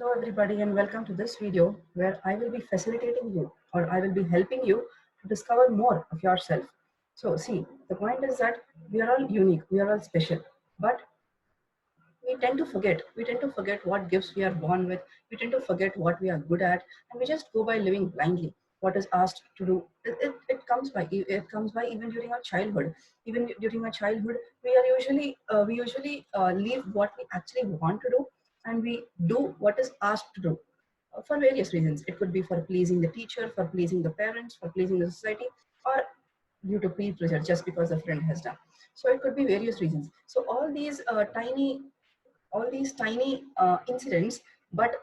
Hello everybody and welcome to this video where I will be facilitating you or I will be helping you to discover more of yourself. So see, the point is that we are all unique, we are all special, but we tend to forget what gifts we are born with. We tend to forget what we are good at, and we just go by living blindly what is asked to do. It comes by even during our childhood. Even during our childhood, we usually leave what we actually want to do, and we do what is asked to do for various reasons. It could be for pleasing the teacher, for pleasing the parents, for pleasing the society, or due to peer pressure just because a friend has done. So it could be various reasons. So all these tiny incidents, but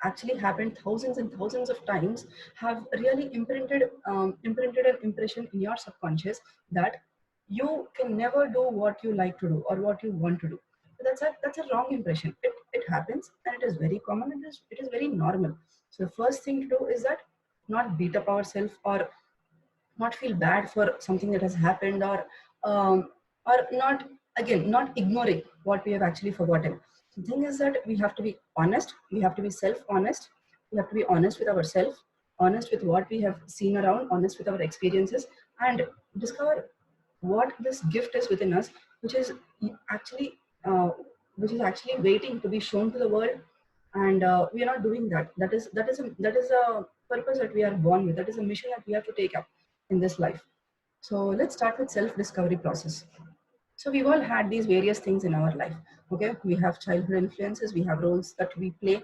actually happened thousands and thousands of times, have really imprinted an impression in your subconscious that you can never do what you like to do or what you want to do. So that's a wrong impression. It happens and it is very common. It is very normal. So the first thing to do is that not beat up ourselves or not feel bad for something that has happened, um, or not ignoring what we have actually forgotten. The thing is that we have to be honest, we have to be self-honest, we have to be honest with ourselves, honest with what we have seen around, honest with our experiences, and discover what this gift is within us, which is actually uh, which is actually waiting to be shown to the world. And we are not doing that. That is a purpose that we are born with. That is a mission that we have to take up in this life. So let's start with self-discovery process. So we've all had these various things in our life. Okay, we have childhood influences, we have roles that we play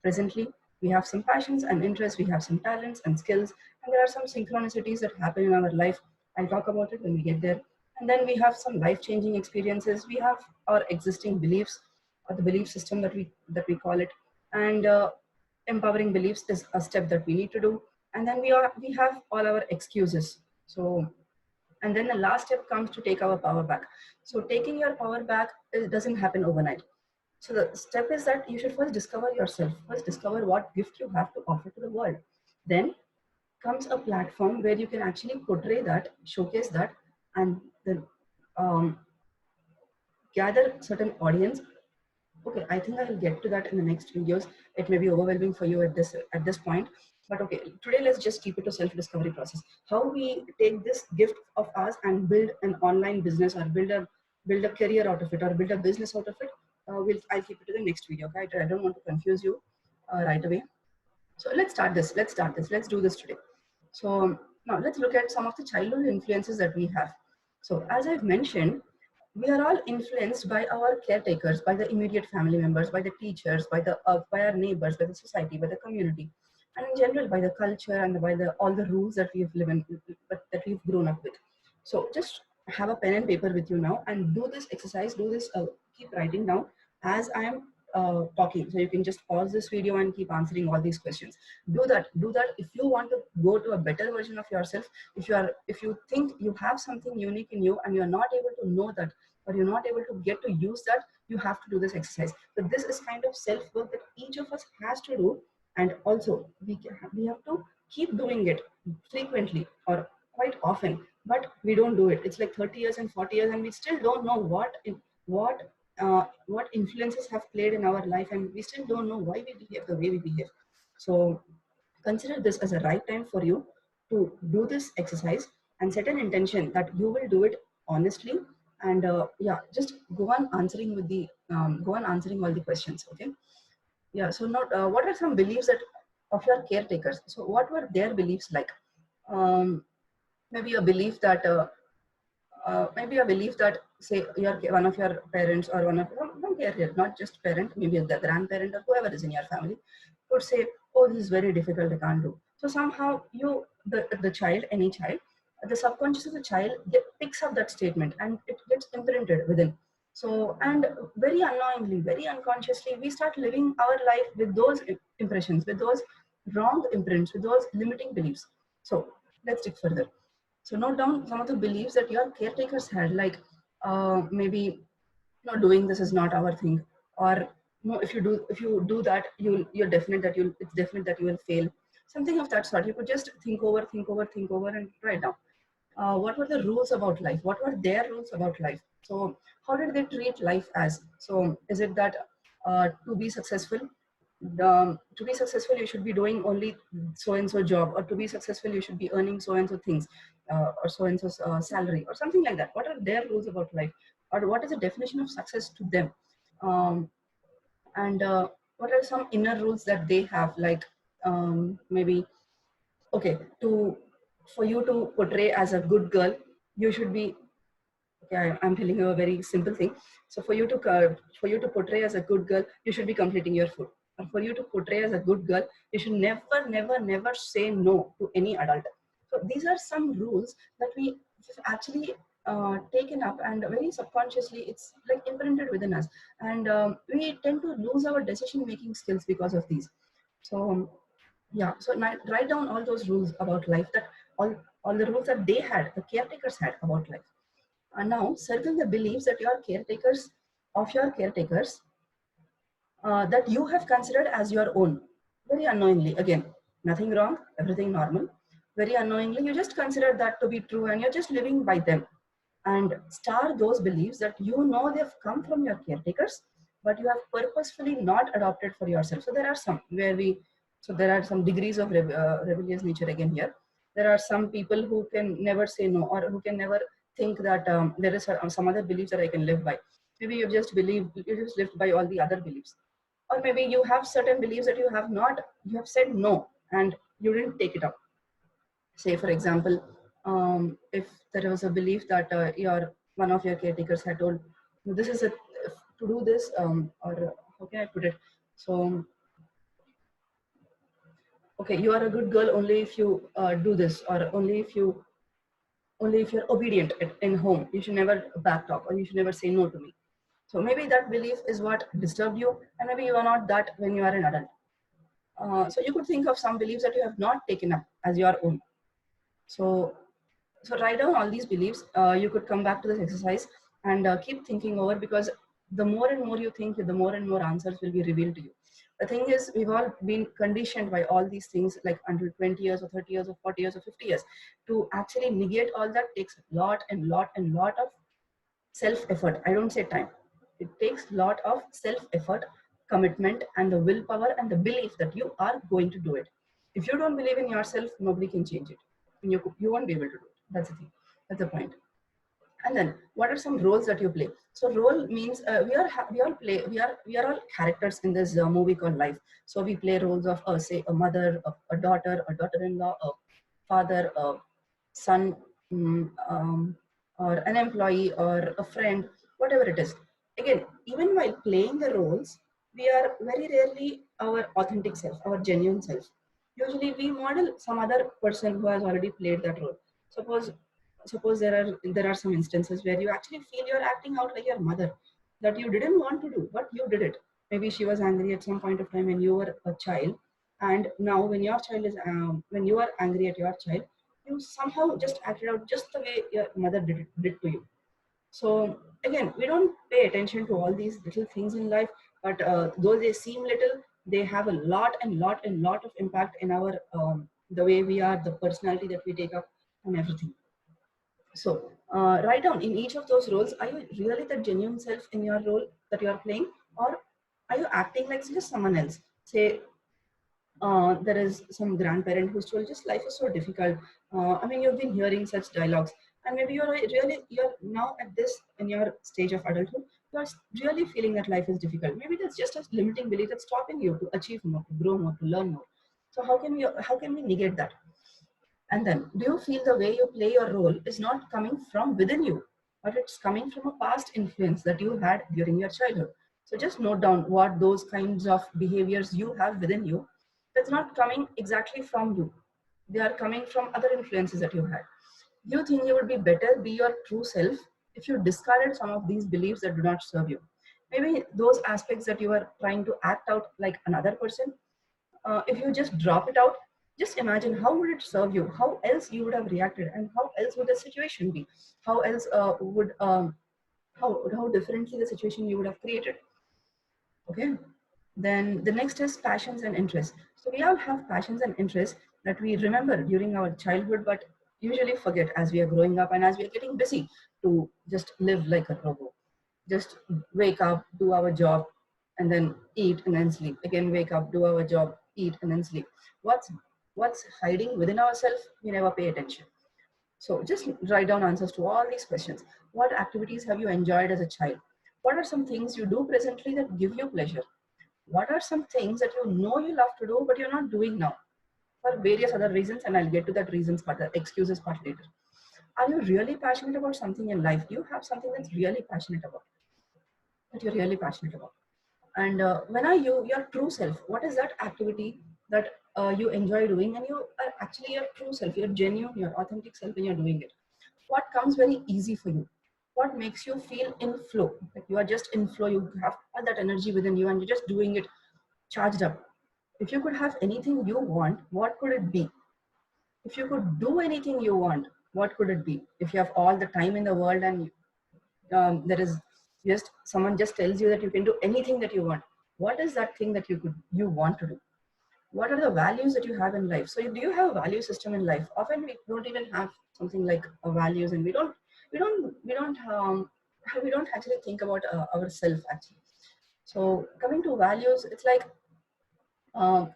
presently, we have some passions and interests, we have some talents and skills, and there are some synchronicities that happen in our life. I'll talk about it when we get there. And then we have some life-changing experiences. We have our existing beliefs, or the belief system that we call it, and empowering beliefs is a step that we need to do. And then we have all our excuses. So, and then the last step comes to take our power back. So taking your power back, it doesn't happen overnight. So the step is that you should first discover yourself, first discover what gift you have to offer to the world. Then comes a platform where you can actually portray that, showcase that, and then um, gather certain audience. Okay, I think I will get to that in the next videos. It may be overwhelming for you at this point, but okay, today let's just keep it to self-discovery process. How we take this gift of ours and build an online business, or build a career out of it, or build a business out of it. I'll keep it to the next video. Okay, I don't want to confuse you right away. So let's start this. Let's start this. Let's do this today. So now let's look at some of the childhood influences that we have. So as I've mentioned, we are all influenced by our caretakers, by the immediate family members, by the teachers, by our neighbors, by the society, by the community, and in general by the culture and by the all the rules that we've lived in, that we've grown up with. So just have a pen and paper with you now and do this exercise. Do this. Keep writing down as I am talking. So you can just pause this video and keep answering all these questions. Do that. Do that if you want to go to a better version of yourself. If you think you have something unique in you and you're not able to know that, or you're not able to get to use that, you have to do this exercise. So this is kind of self-work that each of us has to do, and also we have to keep doing it frequently or quite often, but we don't do it. It's like 30 years and 40 years and we still don't know what influences have played in our life, and we still don't know why we behave the way we behave. So consider this as a right time for you to do this exercise and set an intention that you will do it honestly. And yeah, just go on answering all the questions. Okay. Yeah. So now, what are some beliefs that of your caretakers? So what were their beliefs like? um, Maybe a belief that say one of your parents, or one of some carrier, not just parent, maybe the grandparent or whoever is in your family, would say, oh, this is very difficult, I can't do. So somehow the child, any child, the subconscious of the child picks up that statement and it gets imprinted within. So, and very unknowingly, very unconsciously, we start living our life with those impressions, with those wrong imprints, with those limiting beliefs. So let's dig further. So note down some of the beliefs that your caretakers had, like maybe no, doing this is not our thing, or no, if you do that, it's definite that you will fail. Something of that sort. You could just think over, and write down. What were the rules about life? What were their rules about life? So how did they treat life as? So is it that to be successful, To be successful you should be doing only so and so job, or to be successful you should be earning so and so things, or so and so salary or something like that. What are their rules about life, or what is the definition of success to them? And what are some inner rules that they have, like maybe, okay, to for you to portray as a good girl, you should be, okay, I'm telling you a very simple thing. So for you to portray as a good girl, you should be completing your food. And for you to portray as a good girl, you should never, never, never say no to any adult. So these are some rules that we actually taken up, and very subconsciously it's like imprinted within us. And we tend to lose our decision making skills because of these. So yeah, so write down all those rules about life, that all the rules that they had, the caretakers had about life. And now circle the beliefs that your caretakers, of your caretakers, that you have considered as your own. Very unknowingly, again, nothing wrong, everything normal. Very unknowingly, you just consider that to be true, and you're just living by them. And star those beliefs that you know they've come from your caretakers, but you have purposefully not adopted for yourself. So there are some where we, so there are some degrees of rebellious nature again here. There are some people who can never say no, or who can never think that there is some other beliefs that I can live by. Maybe you just lived by all the other beliefs, or maybe you have certain beliefs that you have not, you have said no and you didn't take it up. Say for example, if there was a belief that your one of your caretakers had told, "No, this is a to do this," or how can I put it? So okay, you are a good girl only if you do this, or only if you're obedient in home. You should never backtalk, or you should never say no to me. So maybe that belief is what disturbed you, and maybe you are not that when you are an adult. So you could think of some beliefs that you have not taken up as your own. So, so write down all these beliefs. You could come back to this exercise and keep thinking over, because the more and more you think, the more and more answers will be revealed to you. The thing is, we've all been conditioned by all these things, like until 20 years or 30 years or 40 years or 50 years. To actually negate all that takes a lot and lot and lot of self effort. I don't say time. It takes a lot of self effort, commitment, and the willpower and the belief that you are going to do it. If you don't believe in yourself, nobody can change it, and you won't be able to do it. That's the thing. That's the point. And then what are some roles that you play? So role means we are all characters in this movie called life. So we play roles of say a mother, a daughter, a daughter-in-law, a father, a son, or an employee, or a friend, whatever it is. Again, even while playing the roles, we are very rarely our authentic self, our genuine self. Usually we model some other person who has already played that role. Suppose there are some instances where you actually feel you're acting out like your mother, that you didn't want to do but you did it. Maybe she was angry at some point of time when you were a child, and now when you are angry at your child, you somehow just acted out just the way your mother did to you. So again, we don't pay attention to all these little things in life, but though they seem little, they have a lot and lot and lot of impact in our the way we are, the personality that we take up, and everything. So write down in each of those roles, are you really the genuine self in your role that you are playing, or are you acting like just someone else? Say there is some grandparent who's told just life is so difficult. I mean, you've been hearing such dialogues, and maybe you're now at this in your stage of adulthood, you're really feeling that life is difficult. Maybe that's just a limiting belief that's stopping you to achieve more, to grow more, to learn more. So how can we negate that? And then, do you feel the way you play your role is not coming from within you, but it's coming from a past influence that you had during your childhood? So just note down what those kinds of behaviors you have within you. That's not coming exactly from you. They are coming from other influences that you had. You think you would be better, be your true self, if you discarded some of these beliefs that do not serve you. Maybe those aspects that you are trying to act out like another person, if you just drop it out, just imagine how would it serve you, how else you would have reacted, and how else would the situation be, how else would how differently the situation you would have created. Okay, then the next is passions and interests. So we all have passions and interests that we remember during our childhood, but usually forget as we are growing up and as we are getting busy to just live like a robot, just wake up, do our job, and then eat and then sleep. Again, wake up, do our job, eat and then sleep. What's hiding within ourselves? We never pay attention. So just write down answers to all these questions. What activities have you enjoyed as a child? What are some things you do presently that give you pleasure? What are some things that you know you love to do but you're not doing now for various other reasons? And I'll get to that reasons part, the excuses part later. Are you really passionate about something in life? Do you have something that's really passionate about, that you're really passionate about? And when are you your true self? What is that activity that you enjoy doing and you are actually your true self, your genuine, your authentic self when you're doing it? What comes very easy for you? What makes you feel in flow? Like you are just in flow, you have all that energy within you and you're just doing it charged up. If you could have anything you want, what could it be? If you could do anything you want, what could it be? If you have all the time in the world and there is just someone just tells you that you can do anything that you want, what is that thing that you want to do? What are the values that you have in life? So do you have a value system in life? Often we don't even have something like a values, and we don't actually think about ourselves actually. So coming to values, it's like,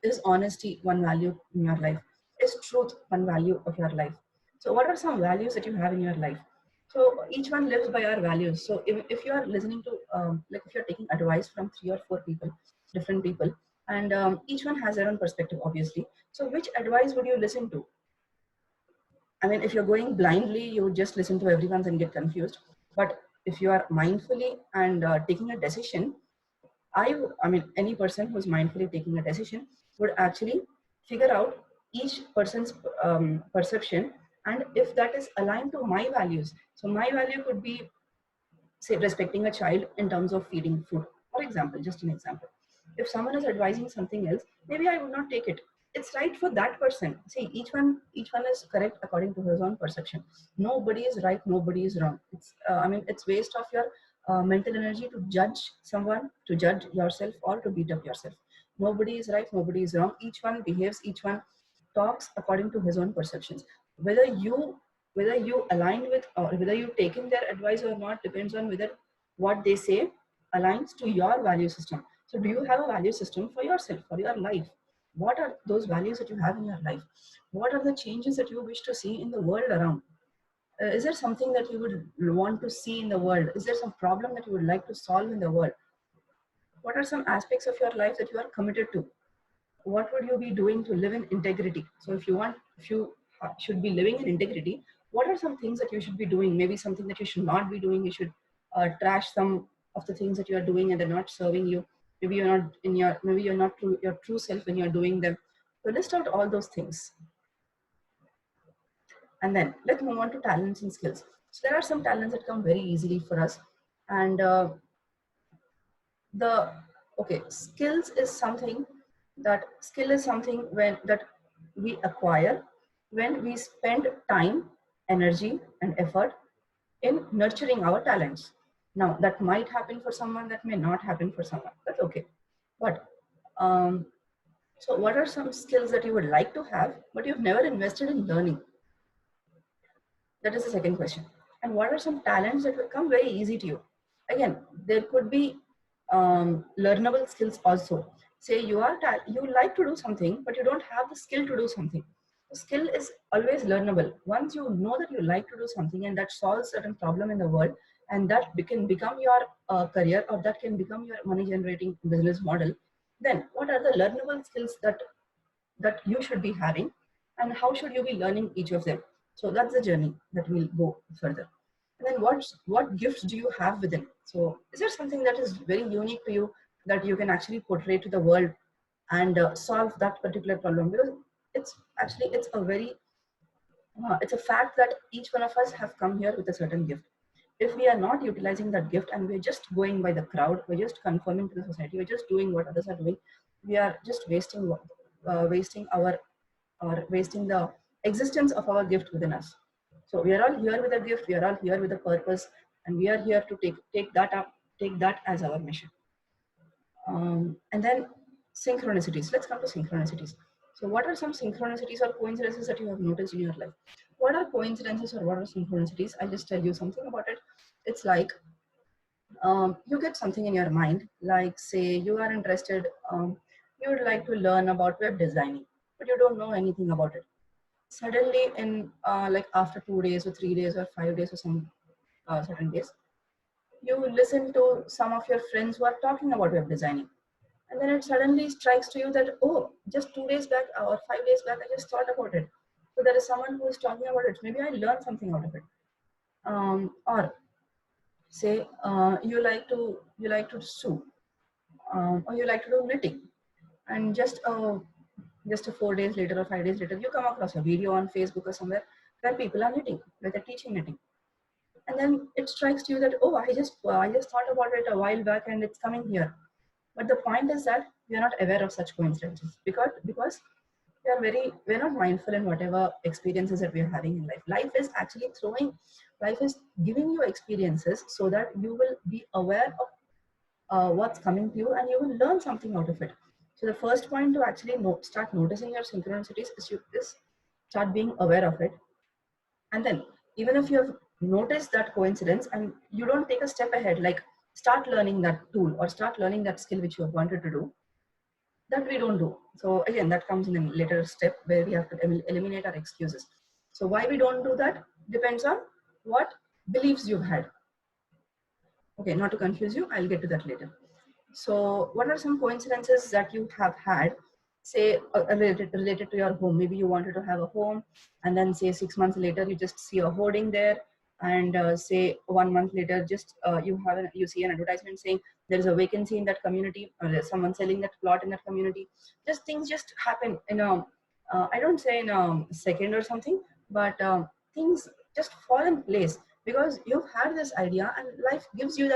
is honesty one value in your life? Is truth one value of your life? So what are some values that you have in your life? So each one lives by our values. So if you are listening to, like if you're taking advice from 3 or 4 people, different people, and each one has their own perspective, obviously. So which advice would you listen to? I mean, if you're going blindly, you just listen to everyone's and get confused. But if you are mindfully and taking a decision, I mean, any person who's mindfully taking a decision would actually figure out each person's perception, and if that is aligned to my values. So my value could be, say, respecting a child in terms of feeding food, for example, just an example. If someone is advising something else, maybe I would not take it. It's right for that person. See, each one is correct according to his own perception. Nobody is right, nobody is wrong. It's I mean, it's waste of your mental energy to judge someone, to judge yourself, or to beat up yourself. Nobody is right, nobody is wrong. Each one behaves, each one talks according to his own perceptions. Whether you align with, or whether you taking their advice or not, depends on whether what they say aligns to your value system. So do you have a value system for yourself, for your life? What are those values that you have in your life? What are the changes that you wish to see in the world around? Is there something that you would want to see in the world? Is there some problem that you would like to solve in the world? What are some aspects of your life that you are committed to? What would you be doing to live in integrity? So if you should be living in integrity, what are some things that you should be doing? Maybe something that you should not be doing. You should trash some of the things that you are doing and they're not serving you. Maybe you're not your true self when you're doing them. So list out all those things. And then let's move on to talents and skills. So there are some talents that come very easily for us. And the okay, skill is something when that we acquire when we spend time, energy and effort in nurturing our talents. Now that might happen for someone, that may not happen for someone, that's okay. But um, so what are some skills that you would like to have but you've never invested in learning? That is the second question. And what are some talents that will come very easy to you? Again, there could be learnable skills also. Say you like to do something, but you don't have the skill to do something. The skill is always learnable. Once you know that you like to do something and that solves certain problem in the world, and that can become your career, or that can become your money generating business model, then what are the learnable skills that you should be having, and how should you be learning each of them? So that's the journey that we'll go further. And then what gifts do you have within? So is there something that is very unique to you that you can actually portray to the world and solve that particular problem? Because it's a fact that each one of us have come here with a certain gift. If we are not utilizing that gift and we're just going by the crowd, we're just conforming to the society, we're just doing what others are doing, we are just wasting the existence of our gift within us. So we are all here with a gift, we are all here with a purpose, and we are here to take that as our mission. And then synchronicities. Let's come to synchronicities. So what are some synchronicities or coincidences that you have noticed in your life? What are coincidences or what are synchronicities? I'll just tell you something about it. It's like you get something in your mind, like say you are interested, you would like to learn about web designing, but you don't know anything about it. Suddenly, in like after 2 days or 3 days or 5 days or some certain days, you listen to some of your friends who are talking about web designing, and then it suddenly strikes to you that, oh, just 2 days back or 5 days back, I just thought about it. So there is someone who is talking about it. Maybe I learned something out of it. Or say you like to sew, or you like to do knitting, and just 4 days later or 5 days later, you come across a video on Facebook or somewhere where people are knitting, where they're teaching knitting, and then it strikes to you that, oh, I just thought about it a while back and it's coming here. But the point is that we are not aware of such coincidences, because we're not mindful in whatever experiences that we're having in life. Life is giving you experiences so that you will be aware of what's coming to you, and you will learn something out of it. So the first point to actually start noticing your synchronicities is start being aware of it. And then, even if you have noticed that coincidence and you don't take a step ahead, like start learning that tool or start learning that skill which you have wanted to do, that we don't do. So again, that comes in a later step where we have to eliminate our excuses. So why we don't do that depends on what beliefs you've had. Okay, not to confuse you, I'll get to that later. So what are some coincidences that you have had, say related to your home? Maybe you wanted to have a home, and then say 6 months later you just see a hoarding there, and say 1 month later just you see an advertisement saying there is a vacancy in that community, or there's someone selling that plot in that community. Just things just happen in a I don't say in a second or something, but things just fall in place because you've had this idea and life gives you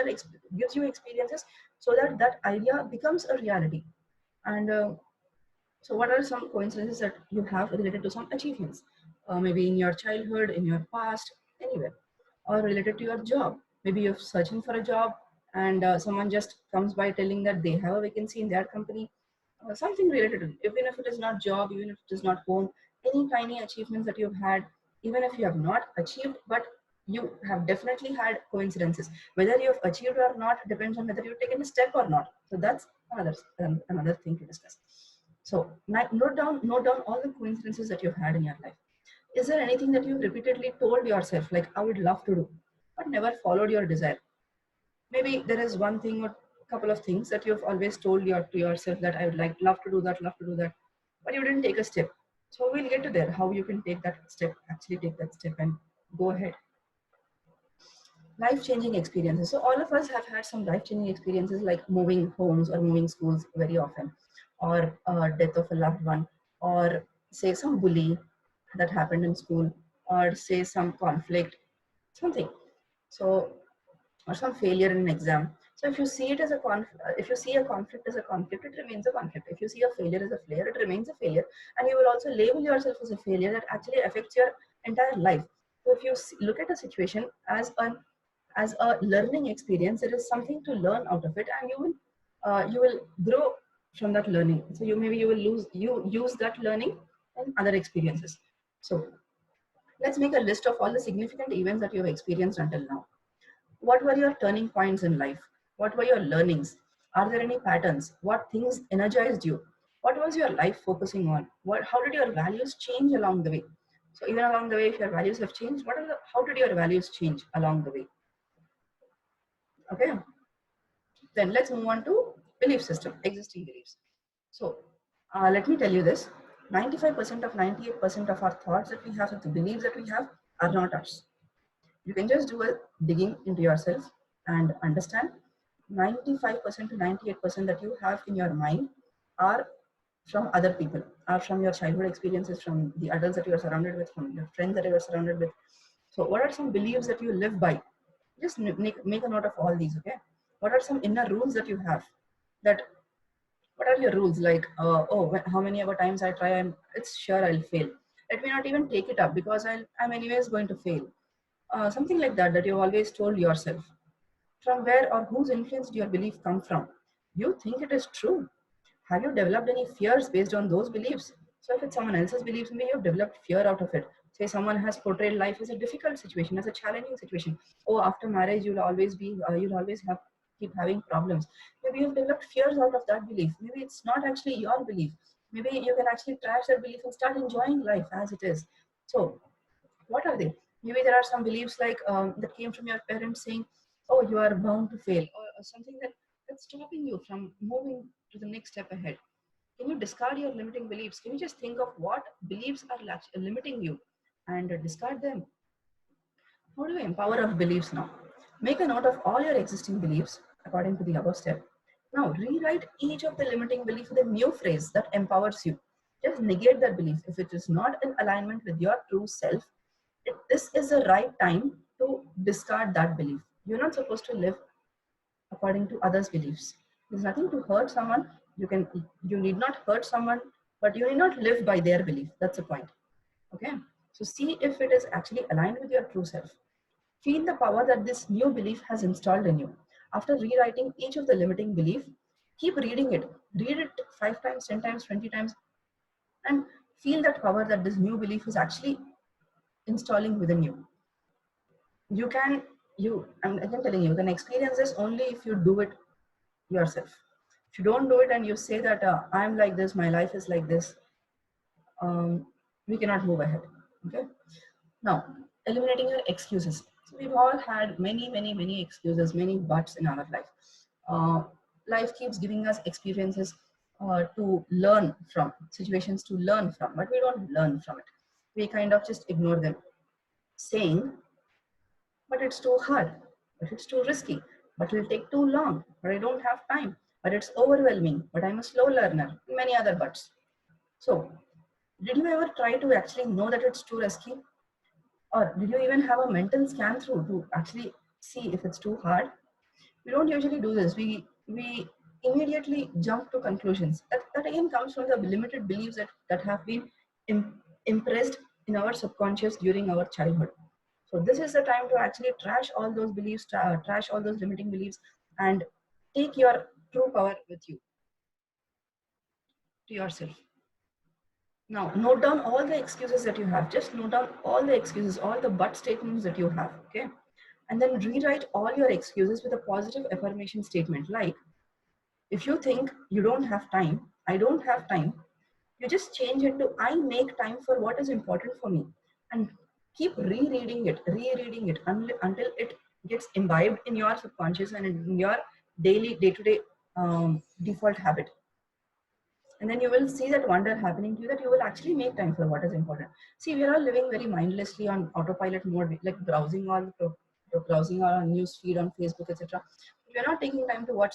gives you experiences so that that idea becomes a reality. And so what are some coincidences that you have related to some achievements, maybe in your childhood, in your past, anywhere, or related to your job? Maybe you're searching for a job, and someone just comes by telling that they have a vacancy in their company, something related to it. Even if it is not job, even if it is not home, any tiny achievements that you've had, even if you have not achieved, but you have definitely had coincidences. Whether you have achieved or not depends on whether you've taken a step or not. So that's another thing to discuss. So note down all the coincidences that you've had in your life. Is there anything that you've repeatedly told yourself, like I would love to do, but never followed your desire? Maybe there is one thing or couple of things that you've always told to yourself that I would love to do that, but you didn't take a step. So we'll get to there, how you can take that step, actually take that step and go ahead. Life-changing experiences. So all of us have had some life-changing experiences, like moving homes or moving schools very often, or death of a loved one, or say some bully that happened in school, or say some conflict, something. So, or some failure in an exam. So if you see it as if you see a conflict as a conflict, it remains a conflict. If you see a failure as a failure, it remains a failure, and you will also label yourself as a failure that actually affects your entire life. So if you look at a situation as a learning experience, there is something to learn out of it, and you will grow from that learning. So you will use that learning in other experiences. So let's make a list of all the significant events that you have experienced until now. What were your turning points in life? What were your learnings? Are there any patterns? What things energized you? What was your life focusing on? How did your values change along the way? So even along the way, if your values have changed, how did your values change along the way? Okay. Then let's move on to belief system, existing beliefs. So let me tell you this: 95% of 98% of our thoughts that we have, the beliefs that we have, are not ours. You can just do a digging into yourself and understand 95% to 98% that you have in your mind are from other people, are from your childhood experiences, from the adults that you are surrounded with, from your friends that you are surrounded with. So what are some beliefs that you live by? Just make a note of all these, okay? What are some inner rules that you have? That what are your rules? Like, how many other times I try, it's sure I'll fail. Let me not even take it up because I'm anyways going to fail. Something like that, that you've always told yourself. From where or whose influence do your belief come from? You think it is true. Have you developed any fears based on those beliefs? So if it's someone else's beliefs, maybe you've developed fear out of it. Say someone has portrayed life as a difficult situation, as a challenging situation. Oh, after marriage, you'll always have keep having problems. Maybe you've developed fears out of that belief. Maybe it's not actually your belief. Maybe you can actually trash that belief and start enjoying life as it is. So what are they? Maybe there are some beliefs like that came from your parents saying, "Oh, you are bound to fail," or something that's stopping you from moving to the next step ahead. Can you discard your limiting beliefs? Can you just think of what beliefs are limiting you and discard them? How do you empower our beliefs now? Make a note of all your existing beliefs according to the above step. Now rewrite each of the limiting beliefs with a new phrase that empowers you. Just negate that belief. If it is not in alignment with your true self, this is the right time to discard that belief. You're not supposed to live according to others' beliefs. There's nothing to hurt someone. You need not hurt someone, but you need not live by their belief. That's the point. Okay. So see if it is actually aligned with your true self. Feel the power that this new belief has installed in you. After rewriting each of the limiting belief, keep reading it. Read it 5 times, 10 times, 20 times, and feel that power that this new belief is actually installing within you. You can, I'm again telling you, you can experience this only if you do it yourself. If you don't do it and you say that I'm like this, my life is like this, we cannot move ahead. Okay. Now, eliminating your excuses. So we've all had many, many, many excuses, many buts in our life. Uh, Life keeps giving us experiences to learn from, situations to learn from, but we don't learn from it. We kind of just ignore them, saying, but it's too hard, but it's too risky, but it'll take too long, but I don't have time, but it's overwhelming, but I'm a slow learner, many other buts. So, did you ever try to actually know that it's too risky? Or did you even have a mental scan through to actually see if it's too hard? We don't usually do this. We immediately jump to conclusions. That again comes from the limited beliefs that have been impressed in our subconscious during our childhood. So this is the time to actually trash all those beliefs, trash all those limiting beliefs, and take your true power with you to yourself. Now, note down all the excuses that you have. Just note down all the excuses, all the but statements that you have. Okay. And then rewrite all your excuses with a positive affirmation statement. Like, if you think you don't have time, I don't have time, you just change it to I make time for what is important for me. And keep rereading it until it gets imbibed in your subconscious and in your daily, day to day default habit. And then you will see that wonder happening to you, that you will actually make time for what is important. See, we are all living very mindlessly on autopilot mode, like browsing our news feed on Facebook, etc. We are not taking time to watch,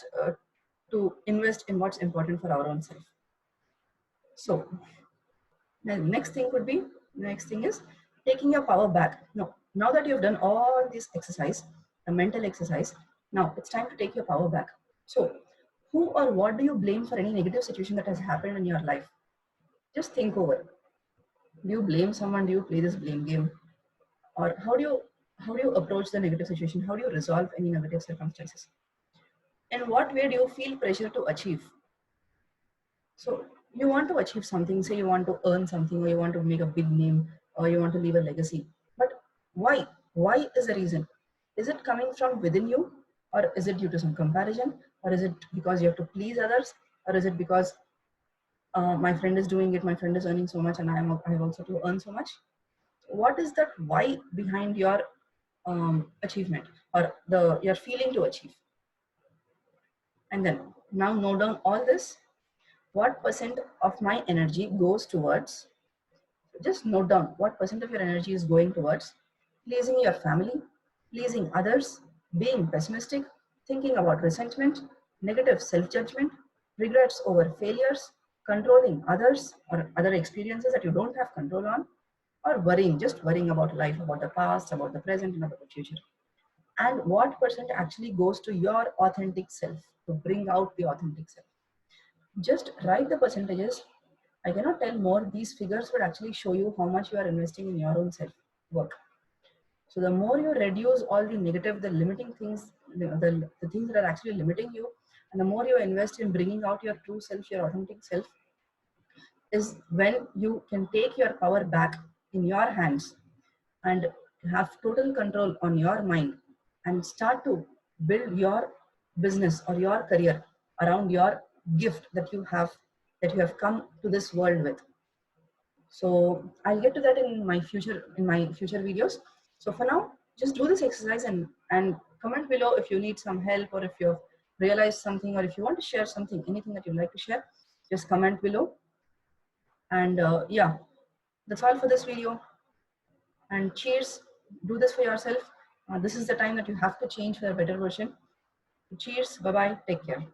to invest in what's important for our own self. So the next thing is taking your power back. No, now that you've done all this exercise, the mental exercise, now it's time to take your power back. So who or what do you blame for any negative situation that has happened in your life? Just think over. Do you blame someone? Do you play this blame game? Or how do you approach the negative situation? How do you resolve any negative circumstances? In what way do you feel pressure to achieve? So you want to achieve something, say you want to earn something, or you want to make a big name, or you want to leave a legacy. But why? Why is the reason? Is it coming from within you? Or is it due to some comparison? Or is it because you have to please others? Or is it because my friend is doing it, my friend is earning so much, and I have also to earn so much? What is that why behind your achievement, or your feeling to achieve? And then now note down all this. What percent of my energy goes towards, just note down what percent of your energy is going towards pleasing your family, pleasing others, being pessimistic, thinking about resentment, negative self-judgment, regrets over failures, controlling others or other experiences that you don't have control on, or worrying, just worrying about life, about the past, about the present, and about the future. And what percent actually goes to your authentic self, to bring out the authentic self. Just write the percentages. I cannot tell more. These figures would actually show you how much you are investing in your own self work. So the more you reduce all the negative, the limiting things, the things that are actually limiting you, and the more you invest in bringing out your true self, your authentic self, is when you can take your power back in your hands and have total control on your mind and start to build your business or your career around your gift that you have come to this world with. So I'll get to that in my future videos. So for now, just do this exercise and comment below if you need some help, or if you've realized something, or if you want to share something, anything that you'd like to share, just comment below. And yeah, that's all for this video. And cheers. Do this for yourself. This is the time that you have to change for a better version. Cheers. Bye bye. Take care.